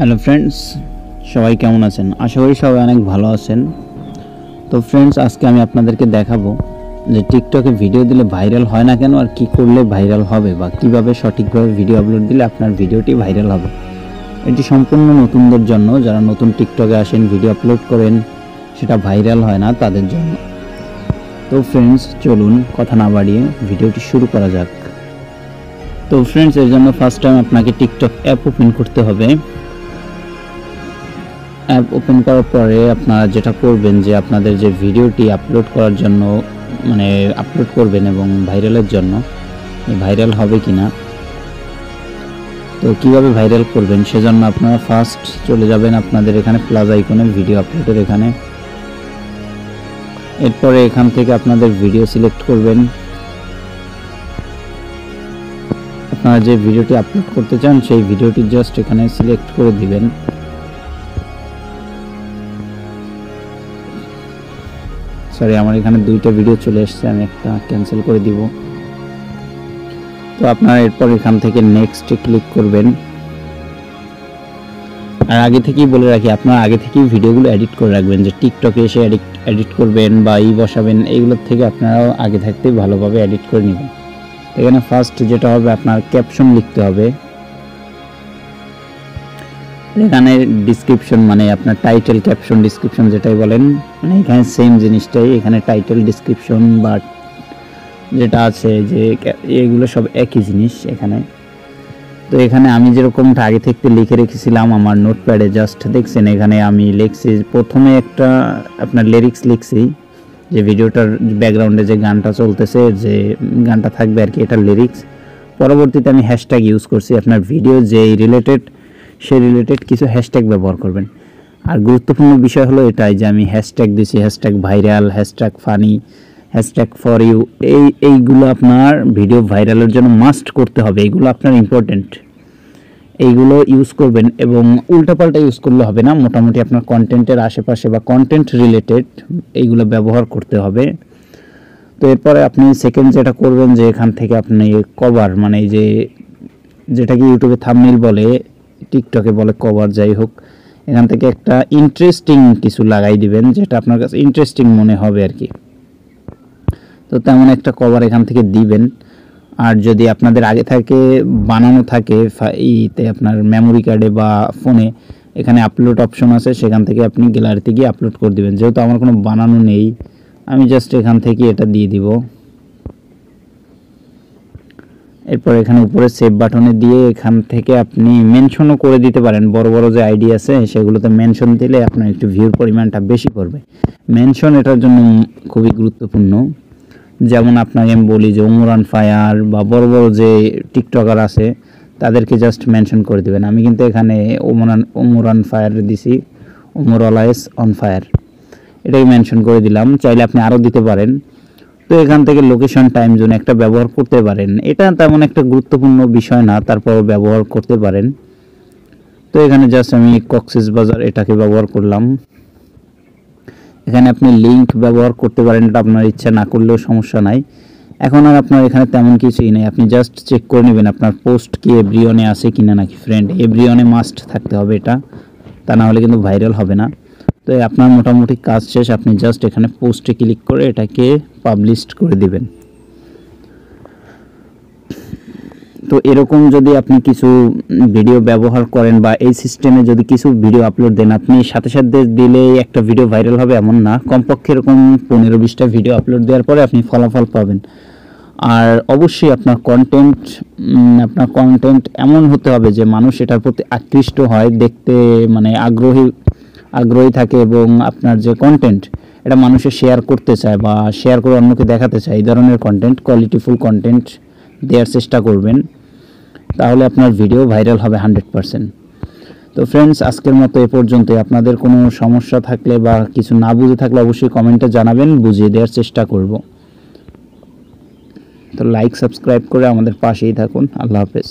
Hello friends, সবাই কেমন আছেন? আশা করি সবাই অনেক ভালো আছেন। তো ফ্রেন্ডস, আজকে আমি আপনাদেরকে দেখাবো যে টিকটকে ভিডিও দিলে ভাইরাল হয় না কেন, আর কি করলে ভাইরাল হবে, বা কিভাবে সঠিকভাবে ভিডিও আপলোড দিলে আপনার ভিডিওটি ভাইরাল হবে। এটি সম্পূর্ণ নতুনদের জন্য, যারা নতুন টিকটকে আসেন, ভিডিও আপলোড করেন, সেটা ভাইরাল হয় না, তাদের জন্য। তো ফ্রেন্ডস, চলুন কথা না বাড়িয়ে ভিডিওটি শুরু করা যাক। তো ফ্রেন্ডস, এর জন্য ফার্স্ট টাইম আপনাকে টিকটক অ্যাপ ওপেন করতে হবে। অ্যাপ ওপেন করার পরে আপনারা যেটা করবেন, যে আপনাদের যে ভিডিওটি আপলোড করার জন্য আপলোড করবেন এবং ভাইরালের জন্য, ভাইরাল হবে কিনা, তো কিভাবে ভাইরাল করবেন, সেজন্য আপনারা ফার্স্ট চলে যাবেন আপনাদের এখানে প্লাস আইকনে, ভিডিও আপলোডের এখানে। এরপরে এখান থেকে আপনাদের ভিডিও সিলেক্ট করবেন। আপনারা যে ভিডিওটি আপলোড করতে চান সেই ভিডিওটি জাস্ট এখানে সিলেক্ট করে দিবেন। সরি, আমার এখানে দুইটা ভিডিও চলে এসেছে, আমি একটা ক্যান্সেল করে দিব। তো আপনারা এরপর এখান থেকে নেক্সটে ক্লিক করবেন। আর আগে থেকেই বলে রাখি, আপনারা আগে থেকেই ভিডিওগুলো এডিট করে রাখবেন, যে টিকটকে এসে এডিট করবেন বা বসাবেন, এইগুলোর থেকে আপনারাও আগে থাকতেই ভালোভাবে এডিট করে নেবেন। এখানে ফার্স্ট যেটা হবে, আপনার ক্যাপশন লিখতে হবে। এখানে ডিসক্রিপশন, আপনার টাইটেল, ক্যাপশন, ডিসক্রিপশন যেটাই বলেন, এখানে সেম জিনিসটাই। এখানে টাইটেল, ডিসক্রিপশন বা যেটা আছে, যে এগুলো সব একই জিনিস এখানে। তো এখানে আমি যেরকমটা আগে থেকে লিখে রেখেছিলাম আমার নোটপ্যাডে, জাস্ট দেখছেন এখানে আমি লিখছি প্রথমে একটা আপনার লিরিক্স লিখছি, যে ভিডিওটার ব্যাকগ্রাউন্ডে যে গানটা চলতেছে, যে গানটা থাকবে আর কি, এটা লিরিক্স। পরবর্তীতে আমি হ্যাশট্যাগ ইউজ করছি। আপনার ভিডিও যেই রিলেটেড, সেই রিলেটেড কিছু হ্যাশট্যাগ ব্যবহার করবেন। আর গুরুত্বপূর্ণ বিষয় হলো এটাই, যে আমি হ্যাশট্যাগ দিছি, hashtag viral, hashtag funny, hashtag for you. এইগুলো আপনার ভিডিও ভাইরালের জন্য মাস্ট করতে হবে, এইগুলো আপনার ইম্পর্টেন্ট। এইগুলো ইউজ করবেন, এবং উল্টাপাল্টা ইউজ করলে হবে না। মোটামুটি আপনার কন্টেন্টের আশেপাশে বা কন্টেন্ট রিলেটেড এইগুলো ব্যবহার করতে হবে। তো এরপরে আপনি সেকেন্ড যেটা করবেন, যে এখান থেকে আপনি কভার, এই যেটাকে ইউটিউবে থাম্বনেইল বলে, টিকটকে বলে কভার, যাই হোক, এখান থেকে একটা ইন্টারেস্টিং কিছু লাগাই দিবেন, যেটা আপনার কাছে ইন্টারেস্টিং মনে হবে আর কি। তো তেমন একটা কভার এখান থেকে দিবেন। আর যদি আপনাদের আগে থেকে বানানো থাকে আপনার মেমোরি কার্ডে বা ফোনে, এখানে আপলোড অপশন আছে, সেখান থেকে আপনি গ্যালারিতে গিয়ে আপলোড করে দিবেন। যেহেতু আমার কোনো বানানো নেই, আমি জাস্ট এখান থেকে এটা দিয়ে দিব। এরপর এখানে উপরে সেভ বাটনে দিয়ে এখান থেকে আপনি মেনশনও করে দিতে পারেন। বড় বড় যে আইডি আছে সেগুলোতে মেনশন দিলে আপনার একটু ভিউর পরিমাণটা বেশি পড়বে। মেনশন এটার জন্য খুবই গুরুত্বপূর্ণ। যেমন আপনাকে আমি বলি যে ওমর অন ফায়ার বা বড় বড় যে টিকটকার আছে, তাদেরকে জাস্ট মেনশন করে দেবেন। আমি কিন্তু এখানে ওমর অন ফায়ার দিছি, ওমর অলওয়েজ অন ফায়ার, এটাই মেনশন করে দিলাম। চাইলে আপনি আরও দিতে পারেন। তো এখান থেকে লোকেশন, টাইম জোন একটা ব্যবহার করতে পারেন। এটা তেমন একটা গুরুত্বপূর্ণ বিষয় না, তারপরও ব্যবহার করতে পারেন। তো এখানে জাস্ট আমি কক্সবাজার এটাকে ব্যবহার করলাম। এখানে আপনি লিংক ব্যবহার করতে পারেন, এটা আপনার ইচ্ছা, না করলেও সমস্যা নাই। এখন আর আপনার এখানে তেমন কিছুই নেই, আপনি জাস্ট চেক করে নেবেন আপনার পোস্ট কি এভরিওয়ানে আছে কিনা, নাকি ফ্রেন্ড। এভরিওয়ানে মাস্ট থাকতে হবে এটা, তা না হলে কিন্তু ভাইরাল হবে না। তো আপনার মোটামুটি কাজ শেষ, আপনি জাস্ট এখানে পোস্টে ক্লিক করে এটাকে পাবলিশ করে দিবেন। তো এরকম যদি আপনি কিছু ভিডিও ব্যবহার করেন বা এই সিস্টেমে যদি কিছু ভিডিও আপলোড দেন, আপনি সাথে সাথে দিলেই একটা ভিডিও ভাইরাল হবে এমন না। কমপক্ষে এরকম 15-20টা ভিডিও আপলোড দেওয়ার পরে আপনি ফলাফল পাবেন। আর অবশ্যই আপনার কন্টেন্ট এমন হতে হবে যে মানুষ এটার প্রতি আকৃষ্ট হয়, দেখতে আগ্রহী থাকে, এবং আপনার যে কন্টেন্ট, এটা মানুষে শেয়ার করতে চায় বা শেয়ার করে অন্যকে দেখাতে চায়। এই ধরনের কন্টেন্ট, কোয়ালিটিফুল কন্টেন্ট দেওয়ার চেষ্টা করবেন, তাহলে আপনার ভিডিও ভাইরাল হবে 100%। তো ফ্রেন্ডস, আজকের মতো এ পর্যন্তই। আপনাদের কোনো সমস্যা থাকলে বা কিছু না বুঝে থাকলে অবশ্যই কমেন্টে জানাবেন, বুঝিয়ে দেওয়ার চেষ্টা করব। তো লাইক, সাবস্ক্রাইব করে আমাদের পাশেই থাকুন। আল্লাহ হাফেজ।